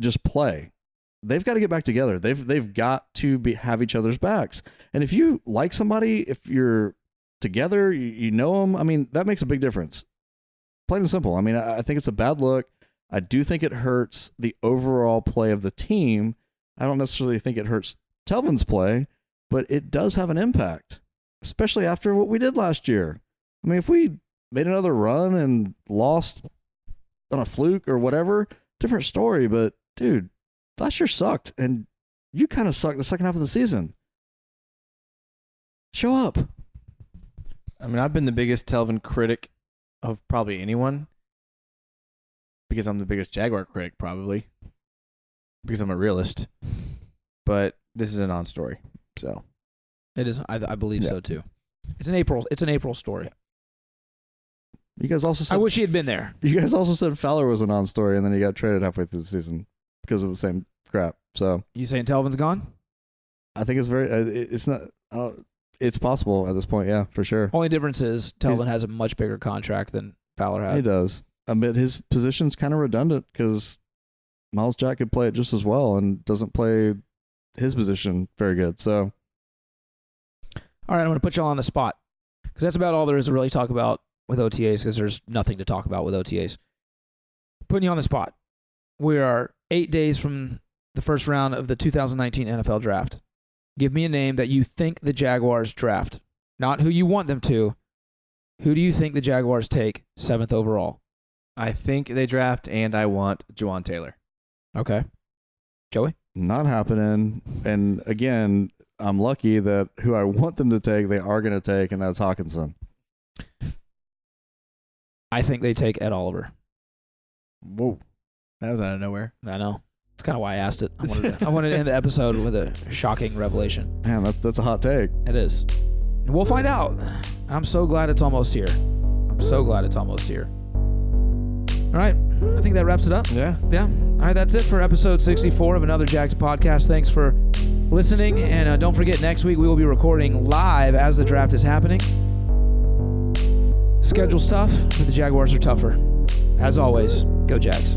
just play. They've got to get back together. They've got to have each other's backs. And if you like somebody, if you're together, you know them, I mean, that makes a big difference. Plain and simple. I mean, I think it's a bad look. I do think it hurts the overall play of the team. I don't necessarily think it hurts Telvin's play, but it does have an impact, especially after what we did last year. I mean, if we made another run and lost on a fluke or whatever, different story. But, dude, last year sucked, and you kind of sucked the second half of the season. Show up. I mean, I've been the biggest Telvin critic of probably anyone because I'm the biggest Jaguar critic probably because I'm a realist. But this is a non-story, so it is. I believe so too. It's an April story. You guys also said, I wish he had been there. You guys also said Fowler was a non-story, and then he got traded halfway through the season because of the same crap. So you saying Telvin's gone? I think it's very. It's not. It's possible at this point. Yeah, for sure. Only difference is Telvin has a much bigger contract than Fowler had. He does. I mean, his position's kind of redundant because Miles Jack could play it just as well and doesn't play his position very good. So, all right, I'm going to put y'all on the spot because that's about all there is to really talk about with OTAs because there's nothing to talk about with OTAs. Putting you on the spot. We are 8 days from the first round of the 2019 NFL Draft. Give me a name that you think the Jaguars draft. Not who you want them to. Who do you think the Jaguars take 7th overall? I think they draft, and I want Juwan Taylor. Okay. Joey? Not happening. And again, I'm lucky that who I want them to take, they are going to take, and that's Hawkinson. I think they take Ed Oliver. Whoa. That was out of nowhere. I know. That's kind of why I asked it. I wanted to end the episode with a shocking revelation. Man, that's a hot take. It is. And we'll find out. I'm so glad it's almost here. All right. I think that wraps it up. Yeah. Yeah. All right. That's it for episode 64 of Another Jags podcast. Thanks for listening. And don't forget, next week we will be recording live as the draft is happening. Schedule's tough, but the Jaguars are tougher. As always, go Jags.